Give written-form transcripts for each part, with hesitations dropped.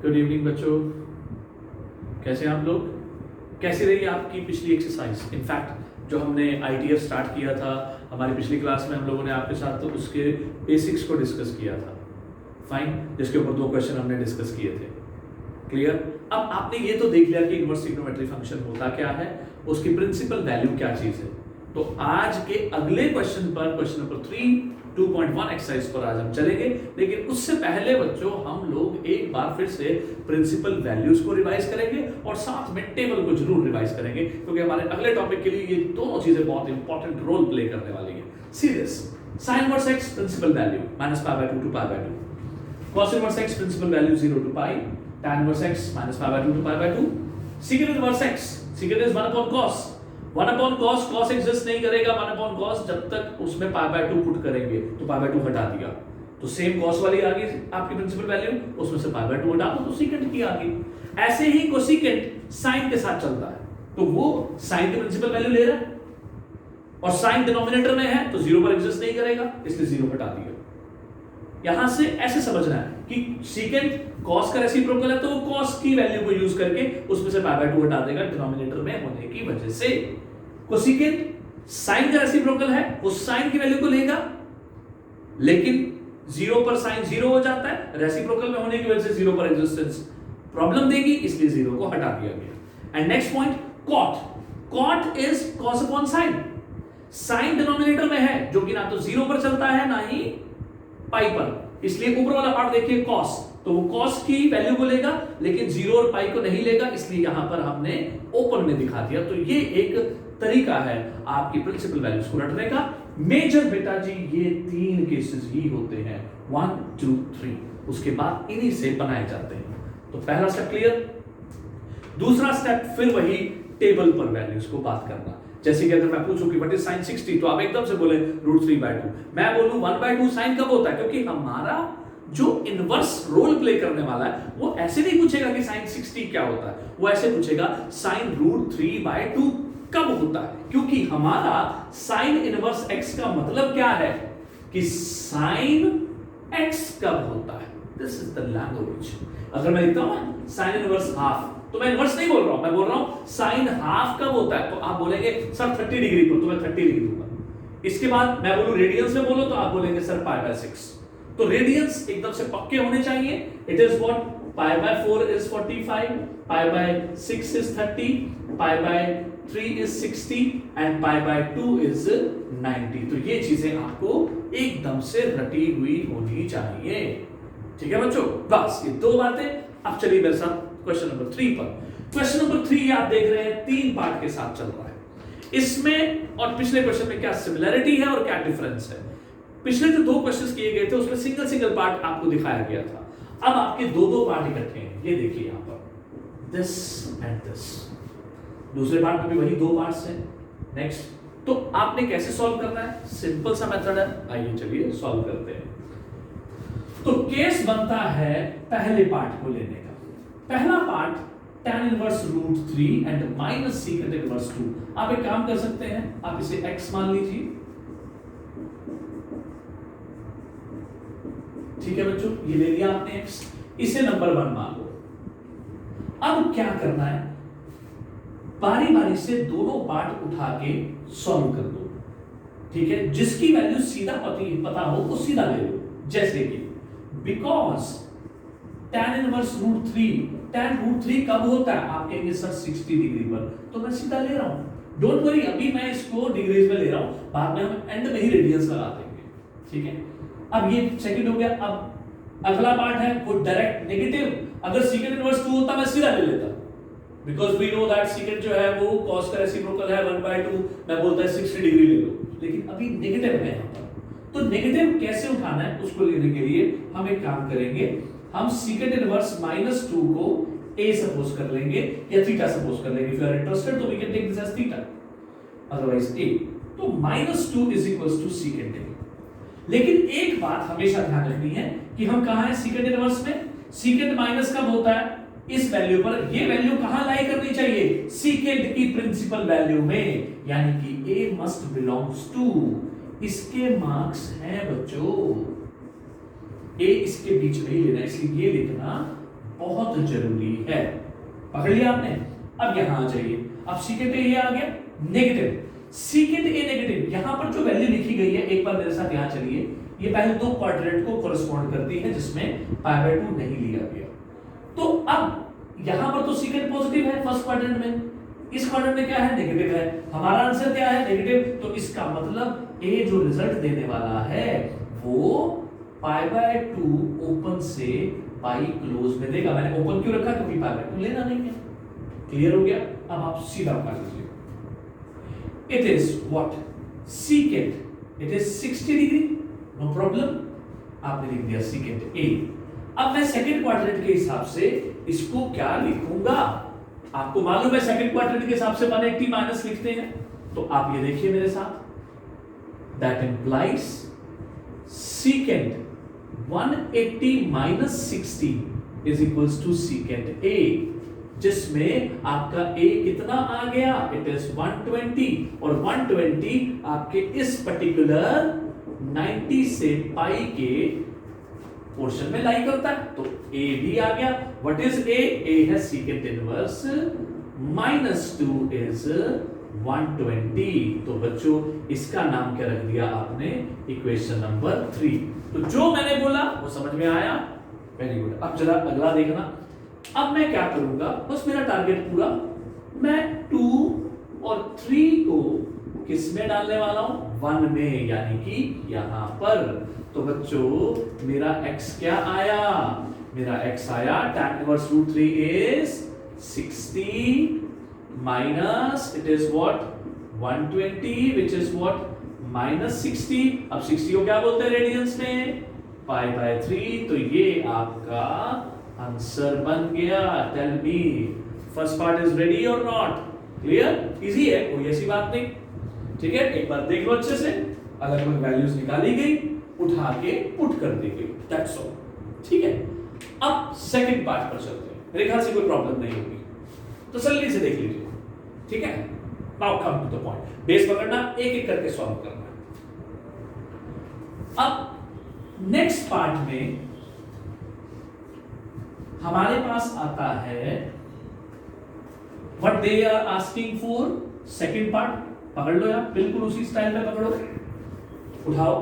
Good evening बच्चों, कैसे हैं आप लोग? कैसी रही आपकी पिछली एक्सरसाइज? इनफैक्ट जो हमने ITF स्टार्ट किया था हमारी पिछली क्लास में, हम लोगों ने आपके साथ तो उसके बेसिक्स को डिस्कस किया था। फाइन, जिसके ऊपर 2 क्वेश्चन हमने डिस्कस किए थे। क्लियर? अब आपने ये तो देख लिया कि इनवर्स ट्रिग्नोमेट्री फंक्शन होता क्या है, उसकी प्रिंसिपल वैल्यू क्या चीज है। तो आज के अगले क्वेश्चन पर, क्वेश्चन नंबर 3 2.1 एक्सरसाइज पर आज हम चलेंगे। लेकिन उससे पहले बच्चों हम लोग एक बार फिर से प्रिंसिपल वैल्यूज को रिवाइज करेंगे और साथ में टेबल को जरूर रिवाइज करेंगे, क्योंकि हमारे अगले टॉपिक के लिए ये दोनों चीजें बहुत इंपॉर्टेंट रोल प्ले करने वाली है। Serious sin inverse x principal value -π/2 to π/2, cos inverse x principal value 0 to π, tan inverse x -π/2 to π/2, secant inverse x, secant is 1/cos, 1/cos, cos exist नहीं करेगा 1/cos जब तक उसमें π/2 पुट करेंगे, तो π/2 हटा दिया तो सेम cos वाली आ गई आपकी प्रिंसिपल वैल्यू, उसमें से π/2 हटा दो तो secant की आ गई। ऐसे ही कोसेकेंट साइन के साथ चलता है, तो वो साइन की प्रिंसिपल वैल्यू ले रहा है और साइन डिनोमिनेटर में है तो 0 पर एग्जिस्ट नहीं करेगा, इसलिए 0 हटा दिया। यहां से ऐसे समझना है कि सीकेंट cos का रेसिप्रोकल है तो वो cos की वैल्यू को यूज करके उसमें से π/2 हटा देगा डिनोमिनेटर में होने की वजह से। कोसेकेंट साइन का रेसिप्रोकल है, वो साइन की वैल्यू को लेगा, लेकिन 0 पर साइन 0 हो जाता है, रेसिप्रोकल में होने की वजह से 0 पर एग्जिस्टेंस प्रॉब्लम देगी, इसलिए 0 को हटा दिया गया। And next point cot is cos upon sine, sine denominator में है जो कि ना तो 0 पर चलता है ना ही पाई पर, इसलिए ऊपर वाला पार्ट देखिए cos, तो वो cos की वैल्यू को लेगा लेकिन 0 और पाई को नहीं लेगा, इसलिए यहां पर हमने ओपन में दिखा दिया। तो ये एक तरीका है आपकी प्रिंसिपल वैल्यूज को रटने का। मेजर बेटा जी ये 3 केसेस ही होते हैं, 1 2 3, उसके बाद इन्हीं से बनाए जाते हैं। तो पहला स्टेप क्लियर। दूसरा स्टेप फिर वही टेबल पर वैल्यूज को बात करना। जैसे कि अगर मैं पूछूं कि व्हाट इज sin 60, तो आप एकदम से बोले √3/2। मैं बोलूं 1/2 sin कब होता है, क्योंकि हमारा जो इनवर्स रोल प्ले करने वाला है वो ऐसे नहीं पूछेगा कि sin 60 क्या होता है, वो ऐसे पूछेगा sin √3/2 कब होता है, क्योंकि हमारा sin इनवर्स x का मतलब क्या है कि sin x कब होता है। This is the language. अगर मैं लिखता हूं sin इनवर्स हाफ, तो मैं इनवर्स नहीं बोल रहा हूं, मैं बोल रहा हूं साइन हाफ कब होता है, तो आप बोलेंगे सर 30 डिग्री पर, तो मैं 30 लिख दूंगा। इसके बाद मैं बोलूं रेडियंस में बोलो, तो आप बोलेंगे सर π/6। तो रेडियंस एकदम से पक्के होने चाहिए। It is what π/4 is 45, π/6 is 30, π/3 is 60 and π/2 is 90। तो ये चीजें आपको एकदम से रटी हुई होनी चाहिए। ठीक है बच्चों, बस ये 2 बातें। अब चलिए मेरे साथ क्वेश्चन नंबर 3 पर। क्वेश्चन नंबर 3 आप देख रहे हैं 3 पार्ट के साथ चल रहा है। इसमें और पिछले क्वेश्चन में क्या सिमिलरिटी है और क्या डिफरेंस है। पिछले जो 2 क्वेश्चंस किए गए थे उसमें सिंगल पार्ट आपको दिखाया गया था, अब आपके 2 पार्ट इकट्ठे हैं। ये देखिए यहां पर दिस एंड दिस, दूसरे पार्ट में भी वही 2 पार्ट्स हैं। नेक्स्ट, तो आपने कैसे सॉल्व करना है, सिंपल सा मेथड है, आइए चलिए सॉल्व करते हैं। तो केस बनता है पहले पार्ट को लेने का। पहला part tan inverse √3 and minus secant inverse 2। आप एक काम कर सकते हैं, आप इसे x मान लीजिए। ठीक है बच्चों, ये ले लिया आपने x, इसे नंबर 1 मान लो। अब क्या करना है, बारी बारी से दोनों पार्ट उठा के सॉल्व कर दो। ठीक है, जिसकी वैल्यू सीधा पता हो वो सीधा ले लो। जैसे कि बिकॉज tan इनवर्स √3 कब होता है, आप कहेंगे सर 60 डिग्री पर, तो मैं सीधा ले रहा हूं। डोंट वरी, अभी मैं इसको डिग्रीज में ले रहा हूं, बाद में हम एंड में ही रेडियंस लगा देंगे। ठीक है, अब ये सेकंड हो गया। अब अगला पार्ट है वो डायरेक्ट नेगेटिव। अगर secant इनवर्स 2 होता मैं सीधा ले लेता, because we know that secant जो है वो cos का रेसिप्रोकल है 1/2, मैं बोलता है 60 डिग्री ले लो, लेकिन अभी नेगेटिव है यहां पर। तो नेगेटिव कैसे उठाना है उसको लेने के लिए हम एक काम करेंगे, हम secant इनवर्स -2 को a सपोज कर लेंगे या थीटा सपोज कर लेंगे। इफ यू आर इंटरेस्टेड तो we can take this as theta, otherwise a। तो -2 is equals to secant a। लेकिन एक बात हमेशा ध्यान रखनी है कि हम कहां हैं secant इनवर्स में। secant माइनस कब होता है, इस वैल्यू पर। ये वैल्यू कहां लाई करनी चाहिए, secant की प्रिंसिपल वैल्यू में, यानी कि a मस्ट बिलोंग्स टू, इसके मार्क्स हैं बच्चों, ए इसके बीच में ही लेना, इसलिए ये लिखना बहुत जरूरी है। पकड़ लिया आपने? अब यहां आ जाइए, अब सीकेंट ए ये आ गया नेगेटिव, सीकेंट ए नेगेटिव। यहां पर जो वैल्यू लिखी गई है, एक बार मेरे साथ यहां चलिए, ये पहले दो क्वाड्रेंट को कोरिस्पॉन्ड करती है जिसमें π/2 नहीं लिया गया। तो अब यहां पर तो सीकेंट पॉजिटिव है फर्स्ट क्वाड्रेंट में, इस क्वाड्रेंट में क्या है? नेगेटिव है। हमारा आंसर क्या है? नेगेटिव। तो इसका मतलब ए जो रिजल्ट देने वाला है वो π/2 ओपन से पाई क्लोज में देगा। मैंने ओपन क्यों रखा? क्योंकि π/2 लेना नहीं है। क्लियर हो गया? अब आप सीधा कर लीजिए। It is what? Secant it is 60 degree, no problem, आपने लिख दिया सीकेंट ए। अब मैं सेकंड क्वाड्रेंट के हिसाब से इसको क्या लिखूंगा? आपको मालूम है सेकंड क्वाड्रेंट के हिसाब से 180 माइनस लिखते हैं, तो आप ये देखिए मेरे साथ, that implies secant 180 minus 60 is equals to secant a, जिसमें आपका ए कितना आ गया? इट इज 120, और 120 आपके इस पर्टिकुलर 90 से पाई के पोर्शन में लाई करता है, तो ए भी आ गया। What is a? ए है सीकेंट इनवर्स -2 इज 120। तो बच्चों इसका नाम क्या रख दिया आपने? Equation number 3। तो जो मैंने बोला वो समझ में आया? Very good. अब जरा अगला देखना। अब मैं क्या करूंगा? बस मेरा टारगेट पूरा, मैं 2 और 3 को किस में डालने वाला हूं? 1 में, यानी कि यहां पर। तो बच्चों मेरा x क्या आया? मेरा x आया tan inverse √3 is 60 minus it is what? 120 which is what? -60। अब 60 को क्या बोलते हैं रेडियंस में? π/3। तो ये आपका आंसर बन गया। Tell me, first part is ready or not? Clear? Easy है, कोई ऐसी बात नहीं। ठीक है, एक बार देख लो अच्छे से। अलग अलग वैल्यूज निकाली गई, उठा के पुट कर दी गई, दैट्स ऑल। ठीक है, अब सेकंड पार्ट पर चलते हैं। मेरे ख्याल से कोई प्रॉब्लम नहीं होगी, तो जल्दी से देख लीजिए। ठीक है, now come to the point. Base पकड़ना, एक एक करके सॉल्व करना। अब नेक्स्ट पार्ट में हमारे पास आता है what they are asking for. Second part पकड़ लो यार, बिल्कुल उसी स्टाइल में पकड़ो, उठाओ।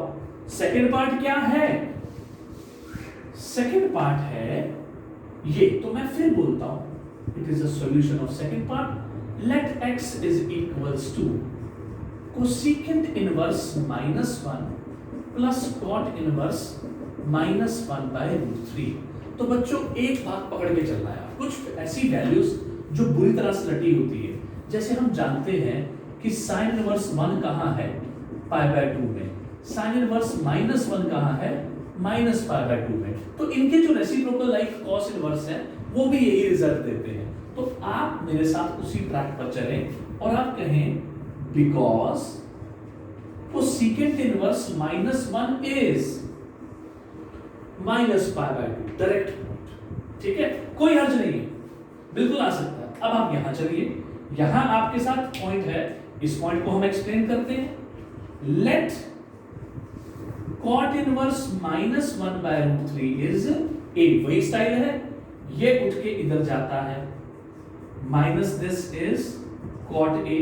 सेकंड पार्ट क्या है? सेकंड पार्ट है ये, तो मैं फिर बोलता हूं, it is a solution of second part. Let x is equals to cosecant inverse -1 plus cot inverse -1/√3। तो बच्चों एक बात पकड़ के चलना है, कुछ ऐसी वैल्यूज जो बुरी तरह से रटी होती है। जैसे हम जानते हैं कि साइन इनवर्स 1 कहां है? π/2 में। साइन इनवर्स -1 कहां है? -π/2 में। तो इनके जो रेसिप्रोकल लाइक कॉस इनवर्स है वो भी यही रिजल्ट देते हैं। तो आप मेरे साथ उसी ट्रैक पर चलें और आप कहें because cosecant inverse -1 is -π/2, direct point. ठीक है, कोई हर्ज नहीं है, बिल्कुल आ सकता है। अब आप यहां चलिए, यहां आपके साथ पॉइंट है, इस पॉइंट को हम एक्सप्लेन करते हैं। Let cot inverse -1/√3 is a, वही स्टाइल है, ये उठ के इधर जाता है, minus this is cot a।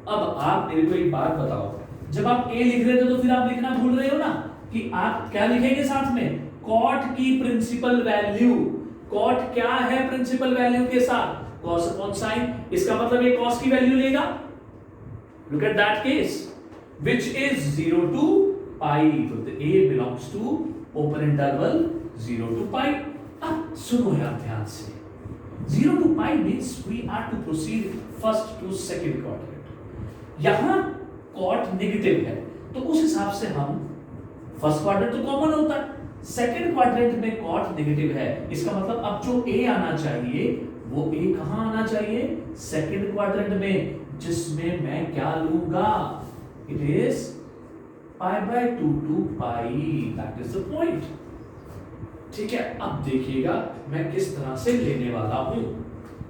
अब आप मेरे को एक बात बताओ, जब आप a लिख रहे थे तो फिर आप लिखना भूल रहे हो ना कि आप क्या लिखेंगे साथ में? कॉट की प्रिंसिपल वैल्यू। कॉट क्या है प्रिंसिपल वैल्यू के साथ? cos upon sine. इसका मतलब ये cos की वैल्यू लेगा। Look at that case which is 0 to pi. तो a belongs to open interval 0 to pi. अब सुनो यार ध्यान से, 0 to pi means we are to proceed first to second quadrant. यहां कॉट नेगेटिव है, तो उस हिसाब से हम फर्स्ट क्वाड्रेंट तो कॉमन होता है, सेकंड क्वाड्रेंट में कॉट नेगेटिव है। इसका मतलब अब जो a आना चाहिए वो a कहां आना चाहिए? सेकंड क्वाड्रेंट में, जिसमें मैं क्या लूंगा? It is π/2 to pi, that is the point. ठीक है, अब देखिएगा मैं किस तरह से लेने वाला हूं।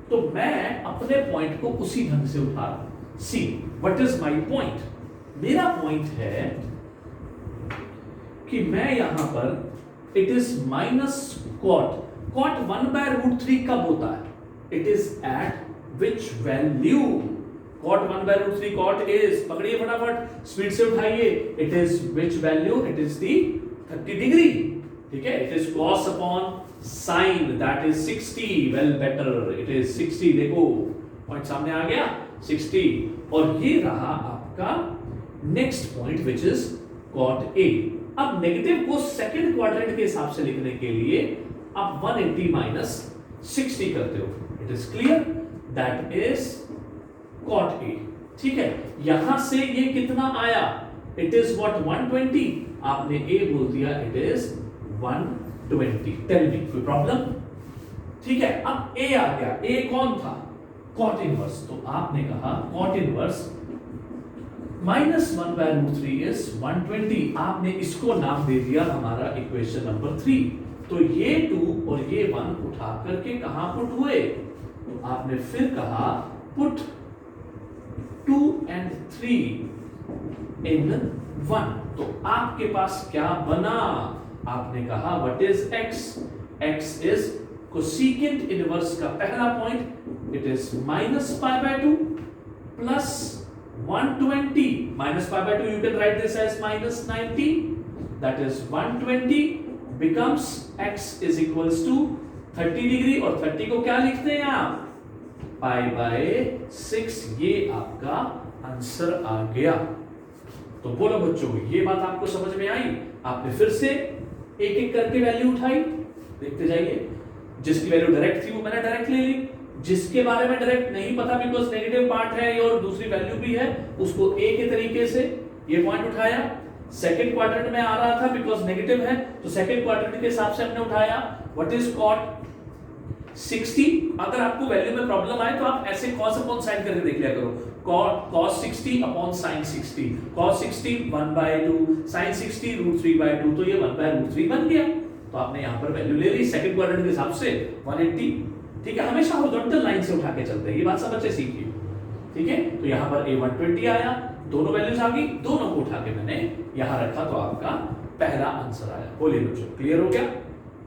तो मैं अपने पॉइंट को उसी ढंग से उठा। See what is my point? मेरा पॉइंट है कि मैं यहां पर it is minus cot cot 1/√3 कब होता है? It is at which value? Cot 1/√3 cot is, पकड़िए फटाफट, स्पीड से उठाइए, it is which value? It is the 30 degree, ठीक है। It is cos upon sine, that is 60, well better, it is 60, देखो पॉइंट सामने आ गया 60। और ये रहा आपका next point which is cot A। अब नेगेटिव को सेकंड क्वाड्रेंट के हिसाब से लिखने के लिए आप 180 माइनस 60 करते हो, it is clear, that is cot A, ठीक है। यहां से ये कितना आया? इट इज व्हाट 120, आपने A बोल दिया, इट इज 120, टेल मी कोई प्रॉब्लम? ठीक है। अब A आ गया, A कौन था? cot इनवर्स, तो आपने कहा cot इनवर्स -1/√3 इज 120, आपने इसको नाम दे दिया हमारा इक्वेशन नंबर 3। तो ये 2 और ये 1 उठा करके कहां पुट हुए? तो आपने फिर कहा पुट 2 and 3 in 1, तो आपके पास क्या बना? आपने कहा what is x? x is cosecant inverse का पहला point, it is -π/2 plus 120, -π/2 you can write this as -90, that is 120 becomes x is equals to 30 degree, और 30 को क्या लिखते हैं आप? π/6, ये आपका आंसर आ गया। तो बोलो बच्चों, ये बात आपको समझ में आई? आपने फिर से एक एक करके वैल्यू उठाई, देखते जाइए। जिसकी वैल्यू डायरेक्ट थी वो मैंने डायरेक्ट ले ली, जिसके बारे में डायरेक्ट नहीं पता बिकॉज नेगेटिव पार्ट है और दूसरी वैल्यू भी है, उसको ए के तरीके से ये पॉइंट उठाया। सेकंड क्वाड्रेंट में आ रहा था बिकॉज नेगेटिव है, तो सेकंड क्वाड्रेंट के हिसाब से हमने उठाया। What is cot 60? अगर आपको वैल्यू में प्रॉब्लम आए तो आप ऐसे cos अपॉन sin करके देख लिया करो। cos 60 upon sin 60, cos 60 1/2, sin 60 √3/2, तो ये 1/√3 बन गया। तो आपने यहां पर वैल्यू ले ली सेकंड क्वाड्रेंट के हिसाब से 180, ठीक है। हमेशा हॉरिजॉन्टल लाइन से उठा के चलते हैं, ये बात सब बच्चे सीखिए, ठीक है। तो यहां पर a 120 आया, दोनों वैल्यूज आ गई, दोनों को उठा के मैंने यहां रखा, तो आपका पहला आंसर आया। बोलिए बच्चों, क्लियर हो गया?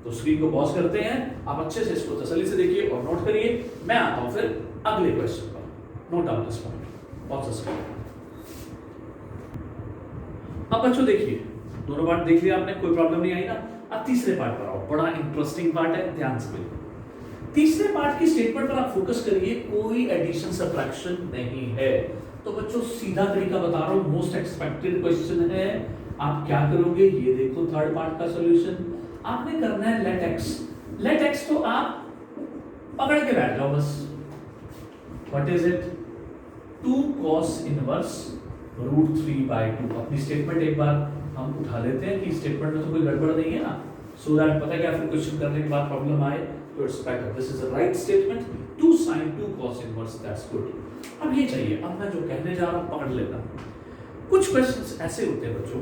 तो स्क्रीन को पॉज करते हैं, आप अच्छे से इसको तसल्ली से देखिए और नोट करिए। मैं आता हूं फिर अगले क्वेश्चन पर। Note down this point, pause the screen. अब बच्चों देखिए, दोनों पार्ट देख लिया आपने, कोई प्रॉब्लम नहीं आई ना। अब तीसरे पार्ट पर आओ, बड़ा इंटरेस्टिंग पार्ट है, ध्यान से देखिए। तीसरे पार्ट की स्टेटमेंट पर आप फोकस करिए, कोई एडिशन सब्ट्रैक्शन नहीं है। तो बच्चों सीधा तरीका बता रहा हूं, मोस्ट एक्सपेक्टेड क्वेश्चन है। आप क्या करोगे? ये देखो थर्ड पार्ट का सॉल्यूशन आपने करना है लेट x। लेट x तो आप पकड़ के बैठ जाओ बस। What is it? 2 cos inverse √3/2। अपनी स्टेटमेंट एक बार हम उठा लेते हैं कि स्टेटमेंट में तो कोई गड़बड़ नहीं है ना, सो दैट पता क्या फिर क्वेश्चन करने के बाद प्रॉब्लम आए तो it's better. This is a right statement, 2 sin 2 cos inverse, that's good. अब ये चाहिए, अब मैं जो कहने जा रहा हूं पकड़ लेना। कुछ क्वेश्चंस ऐसे होते हैं बच्चों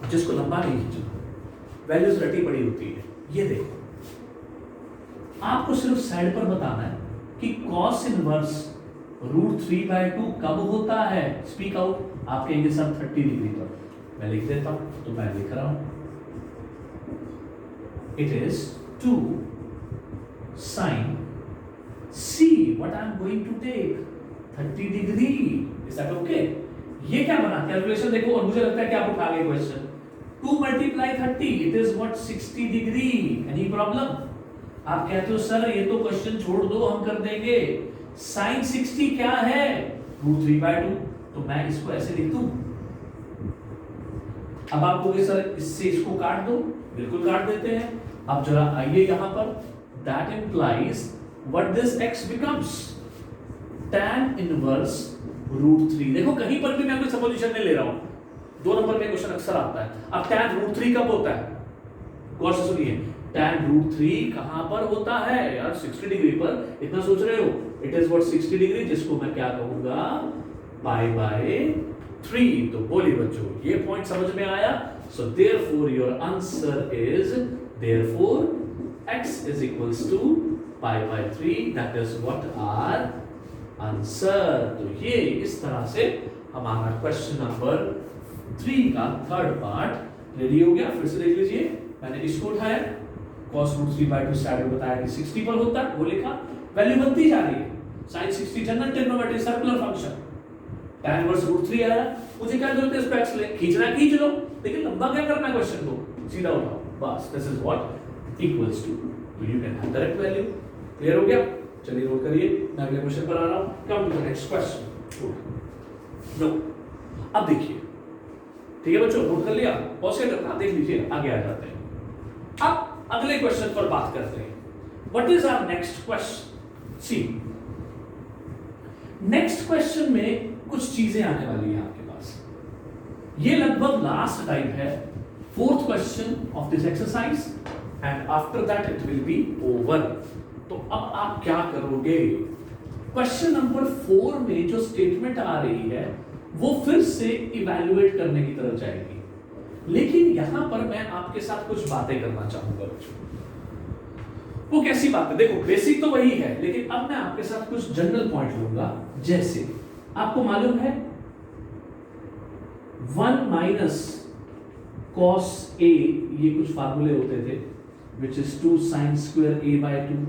जिसको लंबा नहीं खींचना, वैल्यूज रटी पड़ी होती है। ये देखो, आपको सिर्फ साइड पर बताना है कि cos इनवर्स √3/2 कब होता है। Speak out. आप कहेंगे सर 30 डिग्री पर। मैं लिख देता हूं, तो मैं लिख रहा हूं, it is 2 sin C, what I am going to take 30 degree. Is that okay? ये क्या बना? कैलकुलेशन देखो, और मुझे लगता है कि आप उठा गए question. 2 × 30, it is what 60 degree. Any problem? आप कहते हो सर ये तो क्वेश्चन छोड़ दो, हम कर देंगे। sin 60 क्या है? √3/2। तो मैं इसको ऐसे लिख दूं। अब आप कहोगे सर इससे इसको काट दो, बिल्कुल काट देते हैं। अब जरा आइए यहां पर, that implies what this x becomes tan inverse √3। देखो कहीं पर भी मैं कोई सपोजिशन नहीं ले रहा हूं, 2 नंबर में क्वेश्चन अक्सर आता है। अब tan √3 कब होता है? गौर से सुनिए, tan √3 कहां पर होता है यार? 60 डिग्री पर। इतना सोच रहे हो? इट इज व्हाट 60 डिग्री, जिसको मैं क्या कहूंगा? π/3। तो बोलिए बच्चों, ये पॉइंट समझ में आया? So therefore your answer is, therefore x is equals to π/3, that is what our answer। तो ये इस तरह से हमारा क्वेश्चन नंबर 3 का थर्ड पार्ट रेडी हो गया। फिर से देख लीजिए, मैंने इसको उठाया, cos रूट 3/2 स्टार्ट में बताया कि 60 पर होता है, वो लिखा, वैल्यू बनती जा रही है, sin 60 general trigonometry circular function, tan inverse root 3 आया, मुझे क्या जरूरत है, इस पे x ले, खींचना खींच लो, लेकिन लंबा क्या करना है क्वेश्चन को, सीधा उठाओ, बस this is what equals to, तो you can have direct value. Clear हो गया? चलिए नोट करिए, मैं अगले क्वेश्चन पर आ रहा हूं, come to the next question. No, अब देखिए, ठीक है बच्चों, नोट कर लिया, पॉज करना, देख लीजिए, आगे आ जाते हैं। अब अगले क्वेश्चन पर बात करते हैं। What is our next question? See, next question में कुछ चीजें आने वाली हैं आपके पास, ये लगभग लास्ट टाइम है, fourth question of this exercise, and after that it will be over. तो अब आप क्या करोगे? क्वेश्चन नंबर 4 में जो स्टेटमेंट आ रही है वो फिर से इवैल्यूएट करने की तरफ जाएगी, लेकिन यहां पर मैं आपके साथ कुछ बातें करना चाहूंगा बच्चों। वो कैसी बात है? देखो, बेसिक तो वही है, लेकिन अब मैं आपके साथ कुछ जनरल पॉइंट लूंगा। जैसे आपको मालूम है 1 माइनस cos a, ये कुछ फार्मूले होते थे, which is 2 sin square a by 2,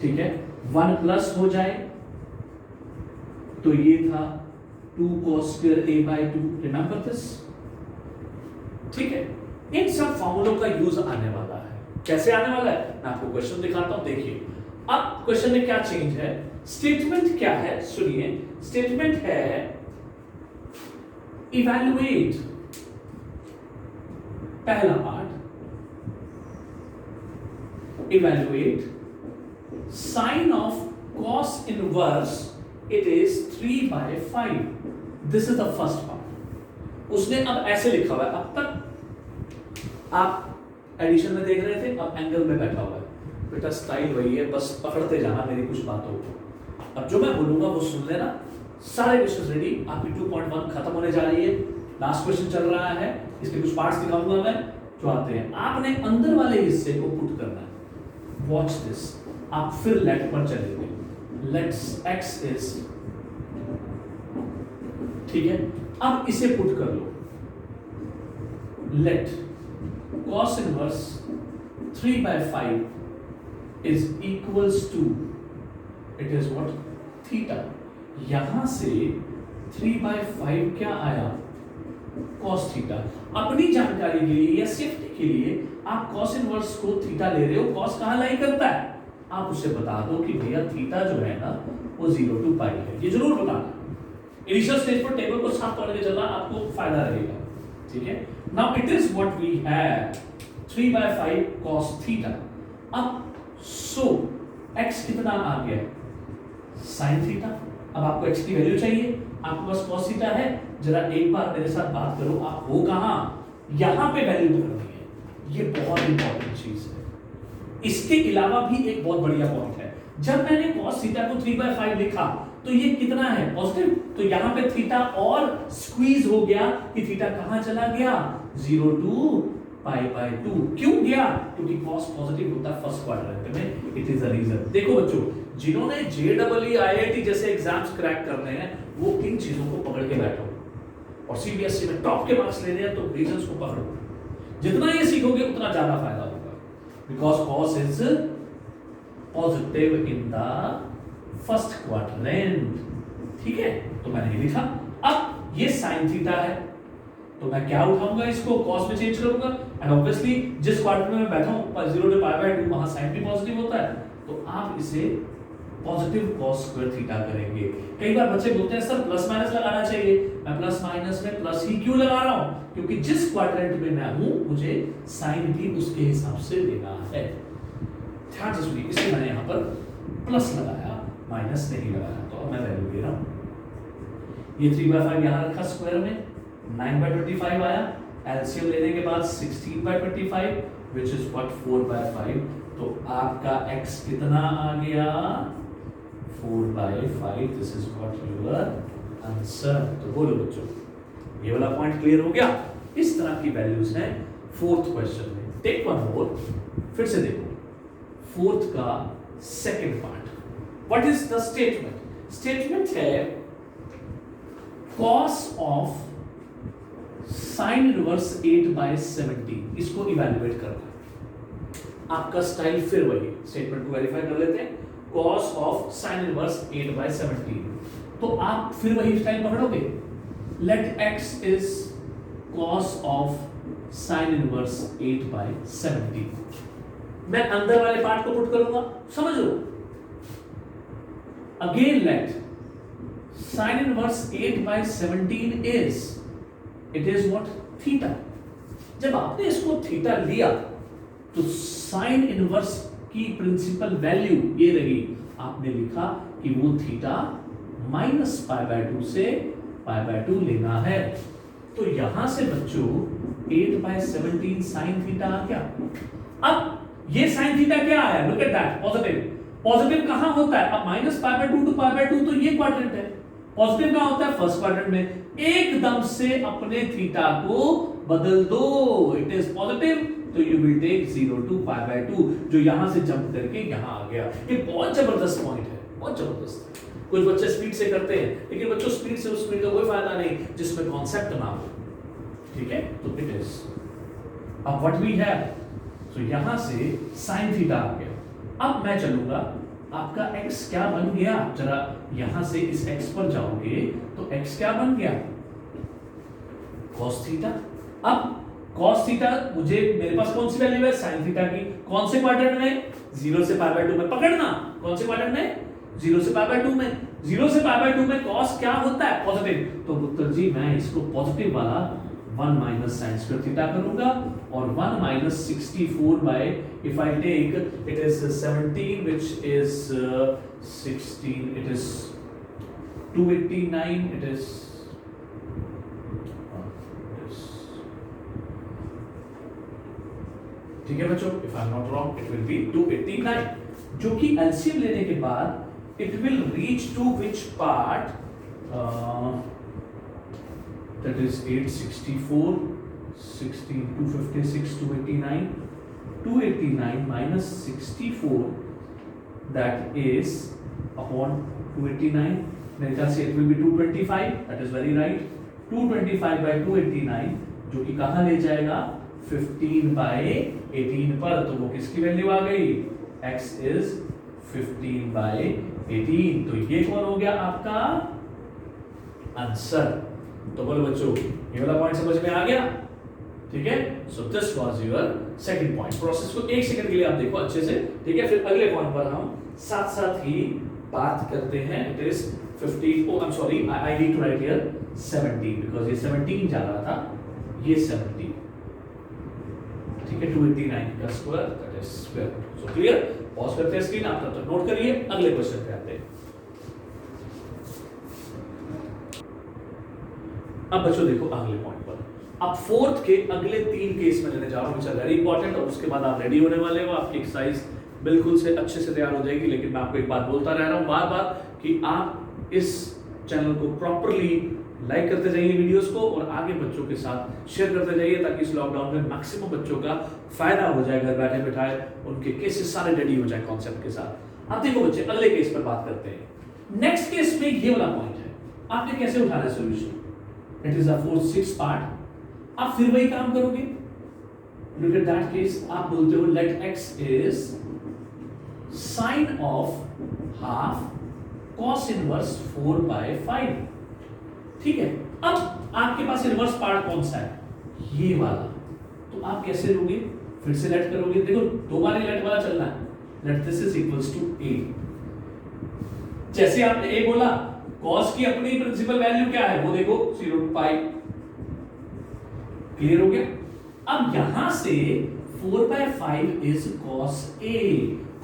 ठीक है, 1 प्लस हो जाए तो ये था 2 cos square a by 2, remember this, ठीक है। इन सब फॉर्मूलों का यूज आने वाला है। कैसे आने वाला है मैं आपको क्वेश्चन दिखाता हूं, देखिए। अब क्वेश्चन में क्या चेंज है, स्टेटमेंट क्या है, सुनिए, स्टेटमेंट है इवैल्यूएट, पहला part, evaluate sine of cos inverse, it is 3/5, this is the first part. उसने अब ऐसे लिखा हुआ है, अब तक आप एडिशन में देख रहे थे, अब एंगल में बैठा हुआ है, बेटा स्टाइल वही है, बस पकड़ते जाना मेरी कुछ बातों को। अब जो मैं बोलूंगा वो सुन लेना, सारे क्वेश्चन रेडी, आपकी 2.1 खत्म होने जा रही है, लास्ट क्वेश्चन चल रहा है, इसके कुछ पार्ट्स दिखाऊंगा मैं जो आते हैं, आपने अंदर वाले हिस्से को पुट करना है। वॉच दिस, आप फिर लेट पर चलेंगे, लेट्स x इज, ठीक है, अब इसे पुट कर लो, let cos inverse 3/5 is equals to, it is what, theta. यहां से 3/5 क्या आया, cos थीटा। अपनी जानकारी के लिए या सेफ्टी के लिए आप cos इनवर्स को थीटा ले रहे हो, cos कहां लाई करता है, आप उसे बता दो कि भैया थीटा जो है ना वो 0 to पाई है, ये जरूर बताना। इनिशियल स्टेज पर टेबल को साफ पढ़ के चलना, आपको फायदा रहेगा, ठीक है। Now it is what we have 3/5 cos theta. अब सो x कितना आ गया, sin थीटा। अब आपको x की वैल्यू चाहिए, आपके पास cos थीटा है, जरा एक बार मेरे साथ बात करो, आप हो कहां, यहां पे वैल्यू पकड़नी है, ये बहुत इंपॉर्टेंट चीज है। इसके अलावा भी एक बहुत बढ़िया पॉइंट है, जब मैंने cos थीटा को 3/5 लिखा तो ये कितना है, पॉजिटिव, तो यहां पे थीटा और स्क्वीज हो गया कि थीटा कहां चला गया, 0 to π/2। क्यों गया, क्योंकि cos पॉजिटिव होता है फर्स्ट क्वाड्रेंट में, इट इज अ रीजन। देखो बच्चों, जिन्होंने JEE IIT जैसे एग्जाम्स क्रैक करने हैं वो इन चीजों को पकड़ के बैठो, और CBSE में टॉप के मार्क्स लेने हैं तो रीजंस को पकड़ो, जितना ये सीखोगे उतना ज्यादा फायदा होगा, because cos is positive in the first quadrant, ठीक है। तो मैंने ये लिखा, अब ये sin थीटा है, तो मैं क्या उठाऊंगा, इसको cos में चेंज करूंगा, एंड ऑब्वियसली जिस क्वाड्रेंट में मैं बैठा हूं 0 to π/2 वहां sin भी पॉजिटिव होता है, तो आप इसे पॉजिटिव cos स्क्वायर थीटा करेंगे। कई बार बच्चे बोलते हैं सर प्लस माइनस लगाना चाहिए, मैं प्लस माइनस में प्लस ही क्यों लगा रहा हूं, क्योंकि जिस क्वाड्रेंट में मैं हूं मुझे साइन भी उसके हिसाब से लेना है। ध्यान से सुनिए, इसलिए मैंने यहां पर प्लस लगाया, माइनस नहीं लगाया, तो अब मैं वैल्यू ले रहा हूं। ये 3/5 यहां रखा स्क्वायर में, 9/25 आया, एलसीएम लेने के बाद 16/25 which is what 4/5, तो आपका x कितना आ गया, 4/5, this is what your answer. तो बोलो बच्चों, ये वाला पॉइंट क्लियर हो गया। इस तरह की वैल्यूज हैं फोर्थ क्वेश्चन में। टेक वन मोर, फिर से देखो फोर्थ का second part, what is the statement. Statement है cos ऑफ sin इनवर्स 8/17, इसको इवैल्यूएट करना है। आपका स्टाइल फिर वही, स्टेटमेंट को वेरीफाई कर लेते हैं, cos ऑफ sin इनवर्स 8/17। तो आप फिर वही स्टाइल पकड़ोगे, let x is cos of sin inverse 8/17। मैं अंदर वाले पार्ट को पुट करूंगा, समझ लो, again let sin inverse 8/17 is, it is what, theta. जब आपने इसको थीटा लिया तो साइन इनवर्स की प्रिंसिपल वैल्यू ये रही, आपने लिखा कि वो थीटा -π/2 से π/2 लेना है। तो यहां से बच्चों 8/17 साइन थीटा आ गया। अब ये साइन थीटा क्या आया, look at that, positive. Positive कहां होता है, अब -π/2 टू π/2 तो ये क्वाड्रेंट है, पॉजिटिव कहां होता है, फर्स्ट क्वाड्रेंट में। एकदम से अपने थीटा को बदल दो, इट इज पॉजिटिव, तो यू विल टेक 0 टू π/2, जो यहां से जंप करके यहां आ गया। ये बहुत जबरदस्त पॉइंट है, बहुत जबरदस्त। कुछ बच्चे स्पीड से करते हैं, लेकिन बच्चों स्पीड से उस स्पीड का कोई फायदा नहीं जिसमें कॉन्सेप्ट ना हो, ठीक है। तो इट इज, अब व्हाट वी हैव, सो यहां से sin थीटा आ गया। अब मैं चलूंगा, आपका x क्या बन गया, जरा यहां से इस x पर जाओगे तो x क्या बन गया, cos थीटा। अब cos थीटा, मुझे मेरे पास कौन सी वैल्यू है, sin थीटा की, कौन से क्वाड्रेंट में, 0 से π/2 में, पकड़ना, कौन से क्वाड्रेंट में, 0 से π/2 में। 0 से π/2 में cos क्या होता है, पॉजिटिव। तो उत्तर जी मैं इसको पॉजिटिव वाला 1 - sin स्क्वायर थीटा करूंगा, और 1 - 64 by, if I take, it is 17 which is 16, it is 289, it is ठीक है बच्चों, if I am not wrong it will be 289, जो कि एलसीएम लेने के बाद it will reach to which part, that is 864, 16, 256, 289, 289 minus 64, that is upon 289, मेरे ख्याल से it will be 225, that is very right, 225 by 289, जो कि कहाँ ले जाएगा, 15/18 पर। तो वो किसकी वैल्यू आ गई, x is 15/18। तो ये कौन हो गया आपका आंसर। तो बोलो बच्चों, ये वाला पॉइंट समझ में आ गया, ठीक है। So this was your second point. Process को 1 सेकंड के लिए आप देखो अच्छे से, ठीक है। फिर अगले पॉइंट पर हम साथ साथ ही बात करते हैं। It is 15, oh I'm sorry, I need to write here 17 because ये 17 जा रहा था, ये 17, ठीक है। 289 का square, that is square root. So clear, pause करते हैं स्क्रीन, आप तब तक नोट करिए, अगले क्वेश्चन पे आते हैं। अब बच्चों देखो अगले पॉइंट पर, अब फोर्थ के अगले 3 केस में लेने जा रहा हूं, विच आर वेरी इंपॉर्टेंट, और उसके बाद आप रेडी होने वाले हो, आपकी एक्सरसाइज बिल्कुल से अच्छे से तैयार हो जाएगी। लेकिन मैं आपको एक बात बोलता रह रहा हूं बार बार कि आप इस चैनल को प्रॉपर्ली लाइक करते जाइए वीडियोस को, और आगे बच्चों के साथ शेयर करते जाइए, ताकि इस लॉकडाउन में मैक्सिमम बच्चों का फायदा हो जाए, घर बैठे बैठाए उनके केसेस सारे रेडी हो जाए कॉन्सेप्ट के साथ। अब देखो बच्चे, अगले केस पर बात करते हैं। नेक्स्ट केस में ये वाला पॉइंट है, आपने कैसे उठाना है solution, it is a 4/6 part. आप फिर वही काम करोगे, लुक एट दैट केस, आप बोलते हो let x is sine of half cos inverse 4/5, ठीक है। अब आपके पास इनवर्स पार्ट कौन सा है, ये वाला, तो आप कैसे लोगे, फिर से लेट करोगे, देखो 2 बार लेट वाला चलना है, let this is equals to a। जैसे आपने a बोला, cos की अपनी प्रिंसिपल वैल्यू क्या है, वो देखो 0 to π, क्लियर हो गया। अब यहां से 4/5 इज cos a,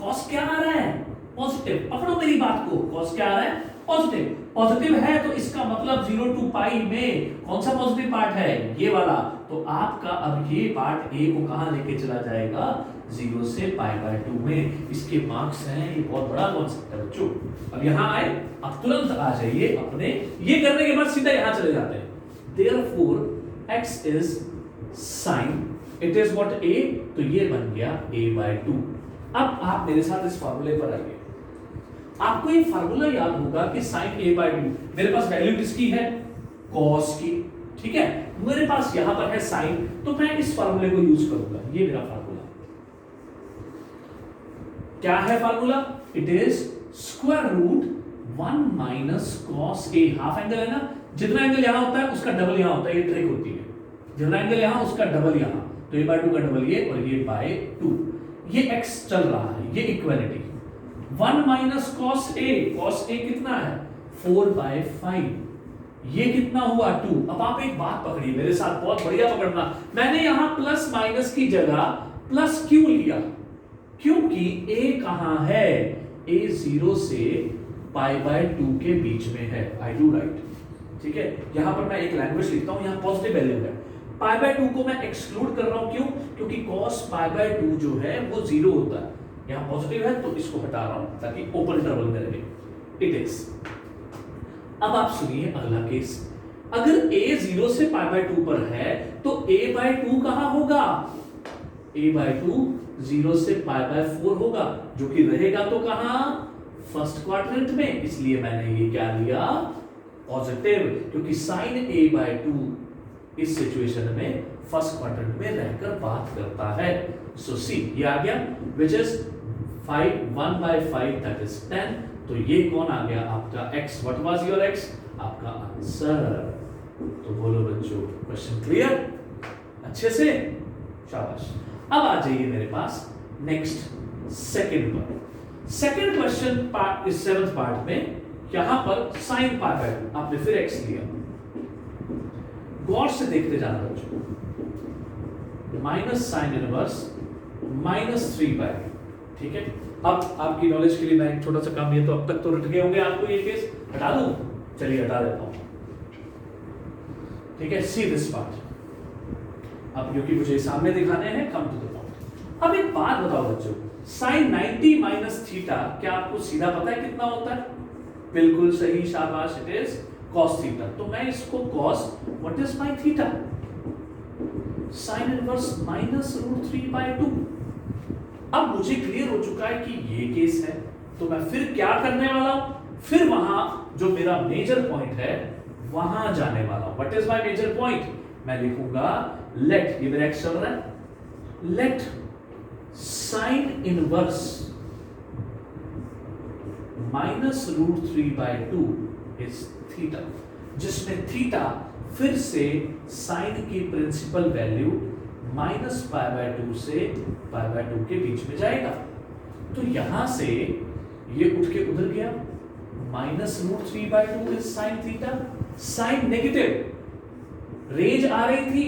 cos क्या आ रहा है, पॉजिटिव, पकड़ो मेरी बात को, cos क्या आ रहा है, पॉजिटिव। पॉजिटिव है तो इसका मतलब 0 to π में कौन सा पॉजिटिव पार्ट है, ये वाला। तो आपका अब ये पार्ट a को कहां लेके चला जाएगा, 0 से π/2 में। इसके मार्क्स हैं, ये बहुत बड़ा कॉन्सेप्ट है बच्चों। अब यहां आए, अब तुरंत आ जाइए अपने, ये करने के बाद सीधा यहां चले जाते हैं। Therefore x is sin, it is what a, तो ये बन गया a/2। अब आप मेरे साथ इस फार्मूले पर आइए, आपको ये फार्मूला याद होगा कि sin a/2, मेरे पास वैल्यू किसकी है, cos की, ठीक है। मेरे पास यहां पर है sin, तो मैं इस फार्मूले को यूज करूंगा, ये मेरा फार्मूला। क्या है formula? It is square root 1 minus cos a. Half angle है ना, जितना एंगल यहां होता है उसका डबल यहां होता है, ये ट्रिक होती है। जितना एंगल यहां उसका डबल यहां, तो ये बाय 2 का डबल ये और ये बाय 2। ये x चल रहा है, ये equality 1 minus cos A. Cos A कितना है? 4/5। ये कितना हुआ? 2। अब आप एक बात पकड़िए मेरे साथ, बहुत बढ़िया पकड़ना। मैंने यहां प्लस माइनस की जगह प्लस क्यों लिया? क्योंकि a कहां है? a 0 से π/2 के बीच में है। आई डू राइट, ठीक है। यहां पर मैं एक लैंग्वेज लिखता हूं, यहां पॉजिटिव वैल्यू है। π/2 को मैं एक्सक्लूड कर रहा हूं, क्यों? क्योंकि cos π/2 जो है वो 0 होता है। यहां पॉजिटिव है तो इसको हटा रहा हूं ताकि ओपन इंटरवल में रहे। It is. अब आप सुनिए अगला केस। अगर a 0 से π/2 पर है तो a/2 कहां होगा? a/2 0 से π/4 होगा, जो कि रहेगा तो कहां? फर्स्ट क्वाड्रेंट में। इसलिए मैंने ये क्या लिया? पॉजिटिव, क्योंकि sin a/2 इस सिचुएशन में फर्स्ट क्वाड्रेंट में रहकर बात करता है। सो सी ये आ गया, विच इज 1/5 दैट इज 10। तो ये कौन आ गया? आपका x। What was your x? आपका आंसर। तो बोलो बच्चों, क्वेश्चन क्लियर? अच्छे से, शाबाश। अब आ जाइए मेरे पास नेक्स्ट सेकंड पर। सेकंड क्वेश्चन पार्ट इस 7th पार्ट में यहां पर sin π/2 आपने फिर x लिया। गौर से देखते जाना बच्चों। Minus sine inverse -3/। ठीक है। अब आपकी नॉलेज के लिए मैं एक छोटा सा काम, ये तो अब तक तो रट गए होंगे आपको, ये केस हटा दूं? चलिए हटा देता हूं। ठीक है, सी दिस पार्ट। अब क्योंकि मुझे सामने दिखाने हैं, कम टू द पॉइंट। अब एक बात बताओ बच्चों, sin 90 माइनस थीटा क्या आपको सीधा पता है कितना होता है? बिल्कुल सही, शाबाश। It is cos theta. तो मैं इसको cos, what is my theta? sin inverse -√3/2। अब मुझे क्लियर हो चुका है कि ये केस है, तो मैं फिर क्या करने वाला हूं? फिर वहां जो मेरा मेजर पॉइंट है वहां जाने वाला हूं। What is my major point? मैं लिखूंगा लेट, ये मेरा x चल रहा है, let sin inverse -√3/2 is theta, जिसमें थीटा फिर से साइन की प्रिंसिपल वैल्यू -π/2 से π/2 के बीच में जाएगा। तो यहां से ये उठ के उधर गया, -√3/2 is sine theta. Sine negative range आ रही थी,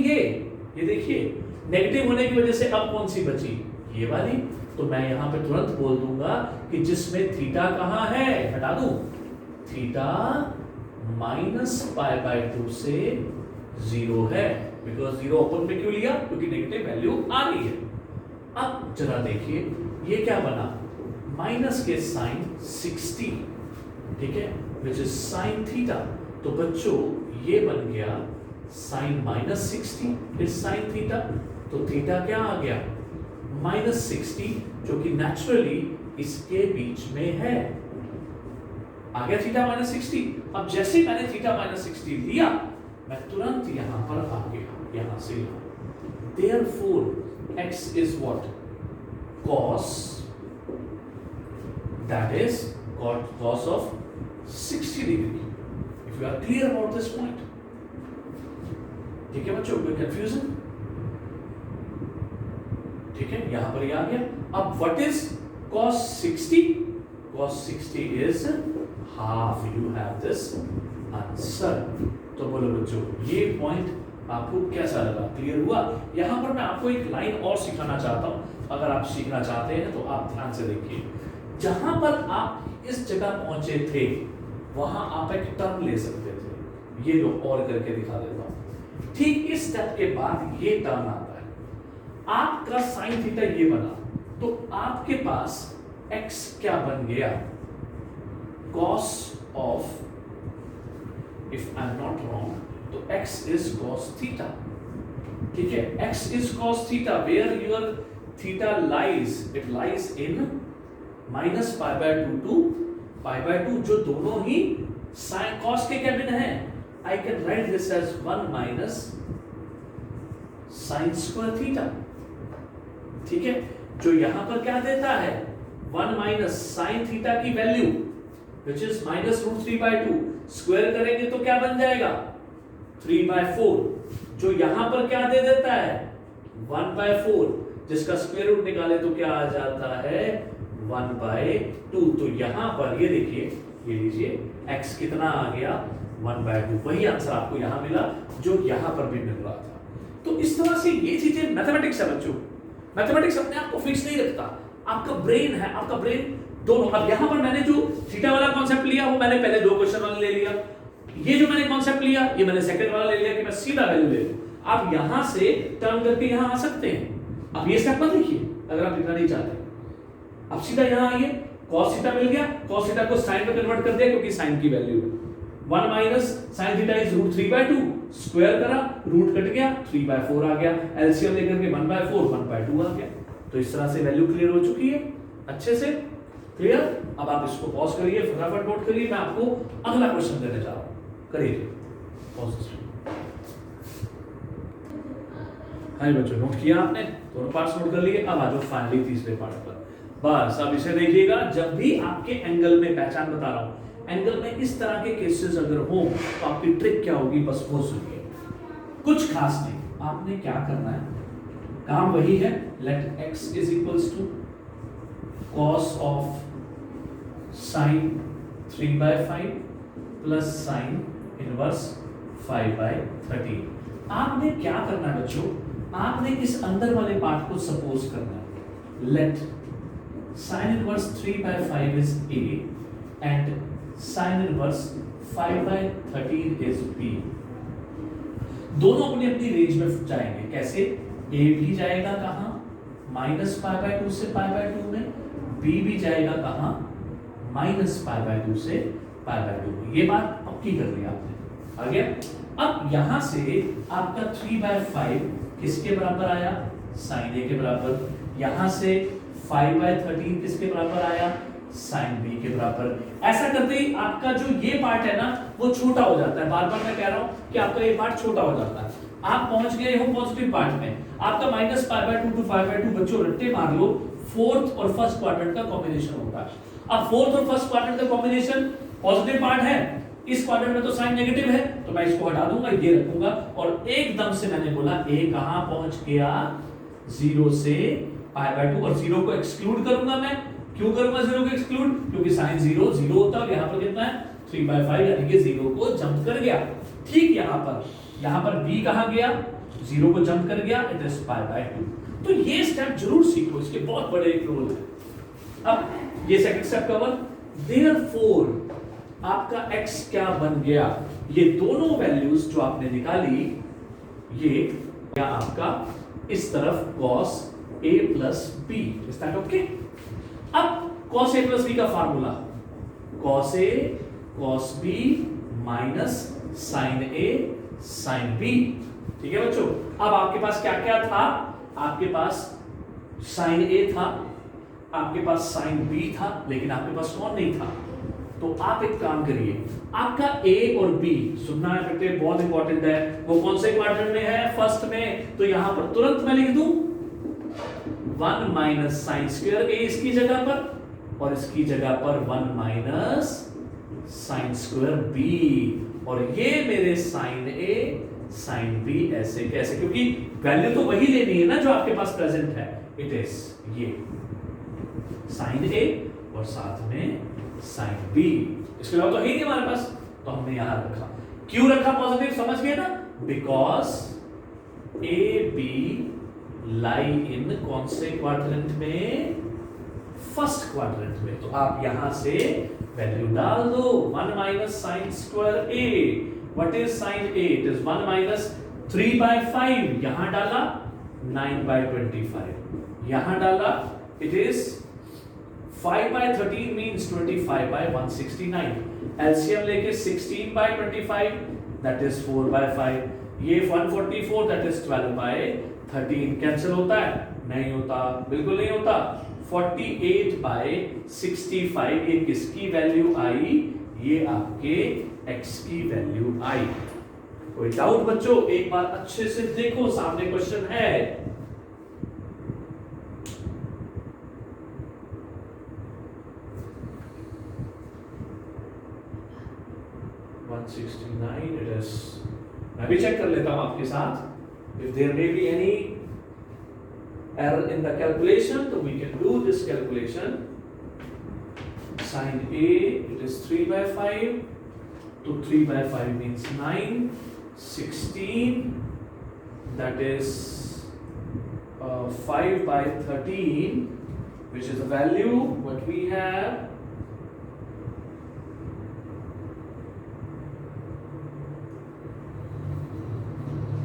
ये देखिए नेगेटिव होने की वजह से अब कौन सी बची? ये वाली। तो मैं यहां पे तुरंत बोल दूंगा कि जिसमें थीटा कहां है, हटा दूं, थीटा -π/2 से 0 है। बिकॉज 0 ओपन में क्यों लिया? क्योंकि नेगेटिव वैल्यू आ रही है। अब जरा देखिए ये क्या बना? माइनस के साइन 60, ठीक है, विच इज साइन थीटा। तो बच्चों ये बन गया साइन -60 इज साइन थीटा। तो थीटा क्या आ गया? -60, जो कि नेचुरली इसके बीच में है। आ गया थीटा -60। अब जैसे मैंने थीटा -60 लिया, मैं तुरंत यहां पर आ गया, यहां से यहां। Therefore x is what? Cos, that is cos of 60 degree. If you are clear about this point, ठीक है बच्चों, कोई कंफ्यूजन? ठीक है, यहां पर ये आ गया। अब what is cos 60? Cos 60 is half. You have this answer. तो बोलो बच्चों, ये पॉइंट आपको कैसा लगा? क्लियर हुआ? यहां पर मैं आपको एक लाइन और सिखाना चाहता हूं। अगर आप सीखना चाहते हैं तो आप ध्यान से देखिए। जहां पर आप इस जगह पहुंचे थे वहां आप एक टर्म ले सकते थे। ये लो और करके दिखा देता हूं। ठीक इस स्टेप के बाद ये टर्म आता है, आपका साइन थीटा ये बना, तो आपके पास x क्या बन गया? cos of, if I am not wrong, तो x is cos theta। ठीक है, x is cos theta, where your theta lies, it lies in -π/2 to π/2, जो दोनों ही sin cos के केबिन है। I can write this as 1 minus sin square theta। ठीक है, जो यहां पर क्या देता है? 1 माइनस साइन थीटा की वैल्यू विच इज -√3/2 स्क्वायर करेंगे तो क्या बन जाएगा 3/4, जो यहां पर क्या दे देता है 1/4, जिसका स्क्वायर रूट निकाले तो क्या आ जाता है 1/2। तो यहां पर ये देखिए, ये लीजिए x कितना आ गया 1/2, वही आंसर आपको यहां मिला जो यहां पर भी मिल रहा था। तो इस तरह से ये चीजें मैथमेटिक्स है बच्चों, मैथमेटिक्स अपने आप को फिक्स नहीं रखता, आपका ब्रेन है, आपका ब्रेन दोनों। अब यहां पर मैंने जो थीटा वाला कॉन्सेप्ट लिया वो मैंने पहले 2 क्वेश्चन वाला ले लिया, ये जो मैंने कॉन्सेप्ट लिया ये मैंने सेकंड वाला ले लिया कि मैं सीधा वैल्यू ले लूं। आप यहां से टर्न करके यहां आ सकते हैं। अब ये स्टेप मत लिखिए अगर आप लिखना नहीं चाहते, अब सीधा यहां आइए, cos थीटा मिल गया, cos थीटा को sin में कन्वर्ट कर दिया क्योंकि sin की वैल्यू है 1 minus sin theta is √3/2, square करा, रूट कट गया 3/4 आ गया, एलसीएम लेकर के 1/4 1/2 आ गया। तो इस तरह से वैल्यू क्लियर हो चुकी है, अच्छे से क्लियर। अब आप इसको पॉज करिए, फटाफट नोट करिए, मैं आपको अगला क्वेश्चन देने जा रहा हूं, करिए पॉज। हाय बच्चों, नोट किया आपने, दोनों पार्ट्स नोट कर लिए। अब आ जाओ फाइनली तीसरे पार्ट पर। बस अब इसे देखिएगा, जब भी आपके एंगल में, पहचान बता रहा हूं, एंगल में इस तरह के केसेस अगर हो तो आपकी ट्रिक क्या होगी, बस वो सुनिए। कुछ खास नहीं, आपने क्या करना है, काम वही है, let x is equals to cos of sin 3/5 plus sin inverse 5/13। आपने क्या करना है बच्चों, आपने इस अंदर वाले पार्ट को सपोज करना है, let sin inverse 3/5 is A and sin inverse 5/13 is B। दोनों अपनी अपनी रेंज में जाएंगे, कैसे, A भी जाएगा कहां -π/2 से π/2 में, B भी जाएगा कहां -π/2 से π/2 में। ये बात पक्की कर ली आपने, आ गया। अब यहां से आपका 3/5 किसके बराबर आया, sin A के बराबर, यहां से 5/13 किसके बराबर आया, sin B के बराबर। ऐसा करते ही आपका जो ये पार्ट है ना वो छोटा हो जाता है, बार बार मैं कह रहा हूं कि आपका ये पार्ट छोटा हो जाता है। आप पहुंच गए हो पॉजिटिव पार्ट में, आपका -π/2 टू 5/2 बच्चों रट्टे मार लो, फोर्थ और फर्स्ट क्वाड्रेंट का कॉम्बिनेशन होता है। अब फोर्थ और फर्स्ट क्वाड्रेंट का कॉम्बिनेशन पॉजिटिव पार्ट है, इस क्वाड्रेंट में तो साइन नेगेटिव है, तो मैं इसको हटा दूंगा, ये रखूंगा, और एकदम से मैंने बोला a कहां पहुंच गया 0 से π/2, और 0 को एक्सक्लूड करूंगा मैं। क्यों करूंगा 0 को एक्सक्लूड, क्योंकि sin 0 0 होता है और यहां पर कितना है 3/5, यानी कि 0 को जंप कर गया। ठीक यहां पर b कहां गया, 0 को जंप कर गया, इट इज π/2। तो ये स्टेप जरूर सीखो, इसके बहुत बड़े एक रोल है। अब ये सेकंड स्टेप कवर, देयरफॉर आपका x क्या बन गया, ये दोनों वैल्यूज जो आपने निकाली, ये क्या आपका इस तरफ cos a plus b, is that okay. अब cos a plus b का formula, cos a cos b minus sin a sin b, ठीक है बच्चों। अब आपके पास क्या क्या था, आपके पास sin a था, आपके पास sin b था, लेकिन आपके पास कौन नहीं था, तो आप एक काम करिए, आपका a और b सुनना है बेटे, बहुत इंपॉर्टेंट है, वो कौन से क्वाड्रेंट में है, फर्स्ट में, तो यहां पर तुरंत मैं लिख दूं 1 माइनस साइन स्क्वायर a इसकी जगह पर, और इसकी जगह पर 1 माइनस साइन स्क्वायर b, और ये मेरे साइन a साइन b, ऐसे कैसे, क्योंकि वैल्यू तो वही लेनी है ना जो आपके पास प्रेजेंट है, इट इज ये साइन a और साथ में साइन b, इसके अलावा तो है ही नहीं हमारे पास, तो हमने यहां रखा। क्यों रखा पॉजिटिव, समझ गए ना, बिकॉज ए बी लाई इन कौन से क्वाड्रेंट में, फर्स्ट क्वाड्रेंट में, तो आप यहां से वैल्यू डाल दो, 1 minus sine square a, what is sine a, it is 1 minus 3/5, यहां डाला 9/25, यहां डाला इट इज 5/13 means 25/169, LCM लेके 16/25 that is 4/5, ये 144 that is 12/13, कैंसिल होता है, नहीं होता, बिल्कुल नहीं होता, 48/65, ये किसकी वैल्यू आई, ये आपके x की वैल्यू आई। कोई डाउट बच्चों, एक बार अच्छे से देखो, सामने क्वेश्चन है। 169 it is. मैं भी चेक कर लेता हूं आपके साथ. If there may be any error in the calculation, so we can do this calculation. Sin A it is 3 by 5. So 3 by 5 means 9. 16. That is 5 by 13, which is the value what we have.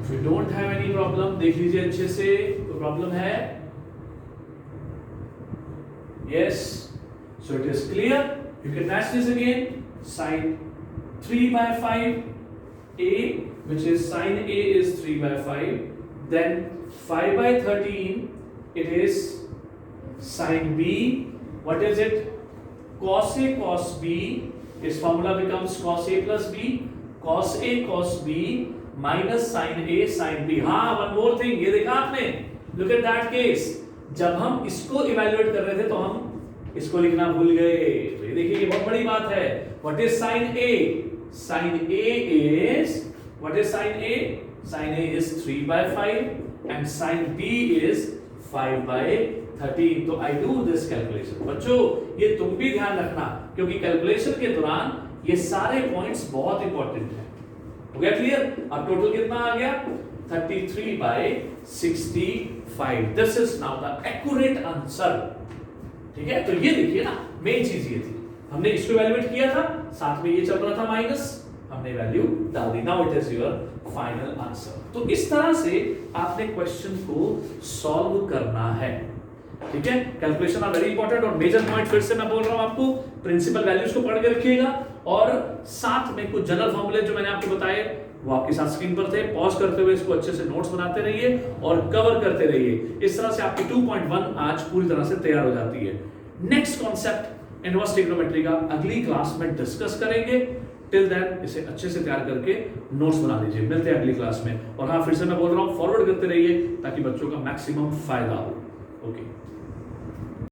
If you don't have any problem, देख लीजिए अच्छे से. कोई problem है? Yes. So it is clear. You can match this again. Sin 3 by 5 A, which is sin A is 3 by 5. Then 5 by 13, it is sin B. What is it? Cos A cos B. This formula becomes cos A plus B. Cos A cos B minus sin A sin B. हाँ, one more thing. ये देखा आपने? Look at that case. जब हम इसको evaluate कर रहे थे तो हम इसको लिखना भूल गए. तो ये देखिए, ये बहुत बड़ी बात है. What is sin A? Sin A is, what is sin A? Sin A is 3 by 5 and sin B is 5 by 13. तो I do this calculation. बच्चों, ये तुम भी ध्यान रखना क्योंकि कैलकुलेशन के दौरान ये सारे पॉइंट्स बहुत इंपॉर्टेंट हैं. हो गया क्लियर? अब टोटल कितना आ गया? 33 by 65. This is now the accurate answer. ठीक है? तो ये देखिए ना, मेन चीज ये थी. हमने इसको इवैल्यूएट किया था, साथ में ये चल रहा था माइनस, हमने वैल्यू डाल दी. Now it is your final answer. तो इस तरह से आपने क्वेश्चन को सॉल्व करना है. ठीक है? Calculation are very important. और मेजर पॉइंट फिर से मैं बोल रहा हूं आपको, प्रिंसिपल वैल्यूज को पढ़ के रखिएगा और साथ में कुछ जनरल फॉर्मूले जो मैंने आपको बताए वो आपके साथ स्क्रीन पर थे. पॉज करते हुए इसको अच्छे से नोट्स बनाते रहिए और कवर करते रहिए. इस तरह से आपकी 2.1 आज पूरी तरह से तैयार हो जाती है. नेक्स्ट कॉन्सेप्ट इनवर्स ट्रिग्नोमेट्री का अगली क्लास में डिस्कस करेंगे. टिल देन इसे अच्छे से तैयार करके नोट्स बना लीजिए. मिलते हैं अगली क्लास में. और हाँ, फिर से मैं बोल रहा हूँ, फॉरवर्ड करते रहिए ताकि बच्चों का मैक्सिमम फायदा हो. ओके.